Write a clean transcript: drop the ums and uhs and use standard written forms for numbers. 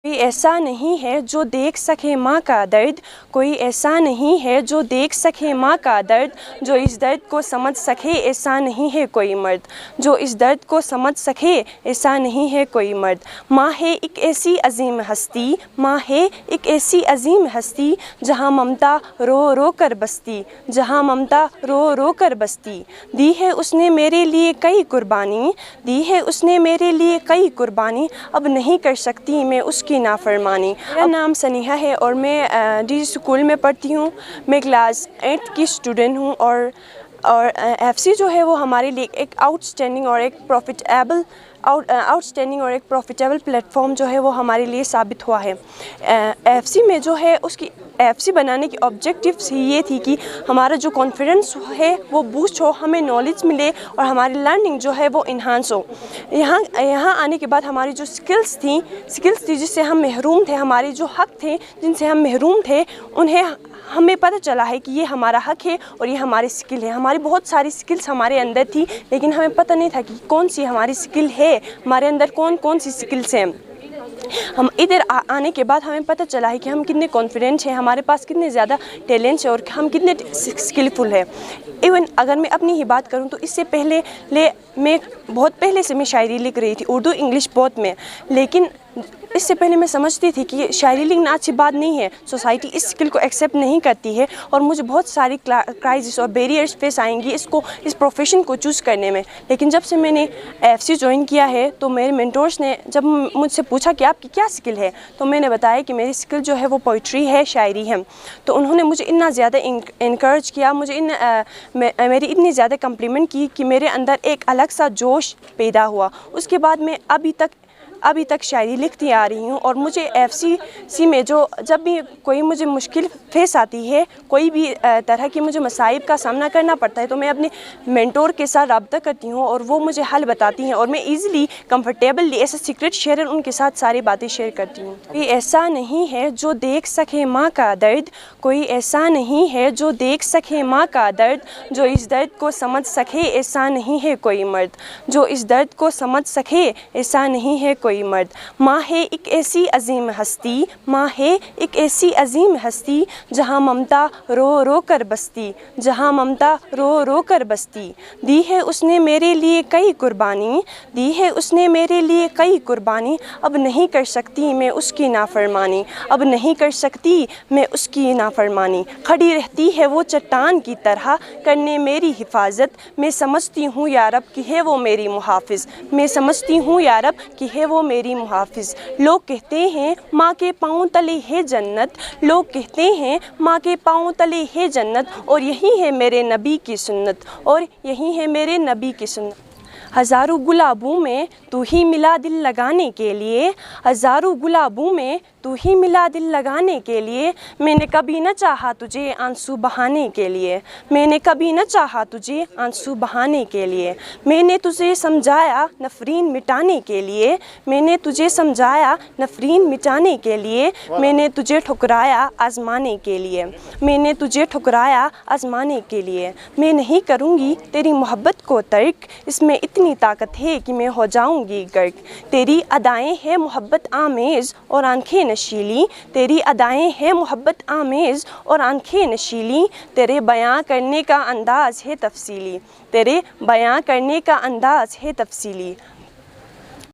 کوئی ایسا نہیں ہے جو دیکھ سکے ماں کا درد، کوئی ایسا نہیں ہے جو دیکھ سکے ماں کا درد، جو اس درد کو سمجھ سکے ایسا نہیں ہے کوئی مرد، جو اس درد کو سمجھ سکے ایسا نہیں ہے کوئی مرد۔ ماں ہے ایک ایسی عظیم ہستی، ماں ہے ایک ایسی عظیم ہستی، جہاں ممتا رو رو کر بستی، جہاں ممتا رو رو کر بستی۔ دی ہے اس نے میرے لیے کئی قربانی، دی ہے اس نے میرے لیے کئی قربانی، اب نہیں کر سکتی میں اس کی نافرمانی۔ میرا نام سنیحا ہے اور میں ڈی اسکول میں پڑھتی ہوں، میں کلاس 8 کی اسٹوڈنٹ ہوں، اور ایف سی جو ہے وہ ہمارے لیے ایک آؤٹ اسٹینڈنگ اور ایک پروفیٹیبل پلیٹ فارم جو ہے وہ ہمارے لیے ثابت ہوا ہے۔ ایف سی میں جو ہے اس کی ایف سی بنانے کی آبجیکٹیوز یہ تھی کہ ہمارا جو کانفیڈنس ہے وہ بوسٹ ہو، ہمیں نالج ملے اور ہماری لرننگ جو ہے وہ انہانس ہو۔ یہاں آنے کے بعد ہماری جو سکلز تھیں جس سے ہم محروم تھے، ہمارے جو حق تھے جن سے ہم محروم تھے، ہمیں پتہ چلا ہے کہ یہ ہمارا حق ہے اور یہ ہماری سکل ہے۔ ہماری بہت ساری سکلز ہمارے اندر تھی، لیکن ہمیں پتہ نہیں تھا کہ کون سی ہماری سکل ہے، ہمارے اندر کون سی سکلز ہیں۔ ہم ادھر آنے کے بعد ہمیں پتہ چلا ہے کہ ہم کتنے کانفیڈنٹ ہیں، ہمارے پاس کتنے زیادہ ٹیلنٹس ہیں اور ہم کتنے سکلفل ہیں۔ ایون اگر میں اپنی ہی بات کروں تو اس سے پہلے میں بہت پہلے سے میں شاعری لکھ رہی تھی، اردو انگلش بہت میں، لیکن اس سے پہلے میں سمجھتی تھی کہ شاعری لکھنا اچھی بات نہیں ہے، سوسائٹی اس اسکل کو ایکسیپٹ نہیں کرتی ہے اور مجھے بہت ساری کرائسس اور بیریئرز فیس آئیں گی اس پروفیشن کو چوز کرنے میں۔ لیکن جب سے میں نے ایف سی جوائن کیا ہے تو میرے مینٹورس نے جب مجھ سے پوچھا کہ آپ کی کیا اسکل ہے، تو میں نے بتایا کہ میری اسکل جو ہے وہ پوئٹری ہے، شاعری ہے۔ تو انہوں نے مجھے اتنا زیادہ انکریج کیا، میری اتنی زیادہ کمپلیمنٹ کی کہ میرے اندر ایک الگ سا جوش پیدا ہوا۔ اس کے بعد میں ابھی تک شاعری لکھتی آ رہی ہوں، اور مجھے ایف سی میں جب بھی کوئی مجھے مشکل فیس آتی ہے، کوئی بھی طرح کی مجھے مصائب کا سامنا کرنا پڑتا ہے، تو میں اپنے مینٹور کے ساتھ رابطہ کرتی ہوں اور وہ مجھے حل بتاتی ہیں، اور میں ایزیلی کمفرٹیبلی ایسے سیکرٹ شیئر ان کے ساتھ ساری باتیں شیئر کرتی ہوں۔ کوئی ایسا نہیں ہے جو دیکھ سکے ماں کا درد، کوئی ایسا نہیں ہے جو دیکھ سکے ماں کا درد، جو اس درد کو سمجھ سکے ایسا نہیں ہے کوئی مرد، جو اس درد کو سمجھ سکے ایسا نہیں ہے کوئی مرد۔ ماں ہے ایک ایسی عظیم ہستی، ماں ہے ایک ایسی عظیم ہستی، جہاں ممتا رو رو کر بستی، جہاں ممتا رو رو کر بستی۔ دی ہے اس نے میرے لیے کئی قربانی، دی ہے اس نے میرے لیے کئی قربانی، اب نہیں کر سکتی میں اس کی نافرمانی، اب نہیں کر سکتی میں اس کی نافرمانی۔ کھڑی رہتی ہے وہ چٹان کی طرح کرنے میری حفاظت، میں سمجھتی ہوں یا رب کہ ہے وہ میری محافظ، میں سمجھتی ہوں یا رب کہ ہے وہ میری محافظ۔ لوگ کہتے ہیں ماں کے پاؤں تلے ہے جنت، لوگ کہتے ہیں ماں کے پاؤں تلے ہے جنت، اور یہی ہے میرے نبی کی سنت، اور یہی ہے میرے نبی کی سنت۔ ہزاروں گلابوں میں تو ہی ملا دل لگانے کے لیے، ہزاروں گلابوں میں تو ہی ملا دل لگانے کے لیے، میں نے کبھی نہ چاہا تجھے آنسو بہانے کے لیے، میں نے کبھی نہ چاہا تجھے آنسو بہانے کے لیے، میں نے تجھے سمجھایا نفرین مٹانے کے لیے، میں نے تجھے سمجھایا نفرین مٹانے کے لیے، میں نے تجھے ٹھکرایا آزمانے کے لیے، میں نے تجھے ٹھکرایا آزمانے کے لیے۔ میں نہیں کروں گی تیری محبت کو ترک، اس میں اتنی طاقت ہے کہ میں ہو جاؤں گی غرق۔ تیری ادائیں ہیں محبت آمیز اور آنکھیں نشیلی، تیری ادائیں ہیں محبت آمیز اور آنکھیں نشیلی، تیرے بیاں کرنے کا انداز ہے تفصیلی، تیرے بیاں کرنے کا انداز ہے تفصیلی۔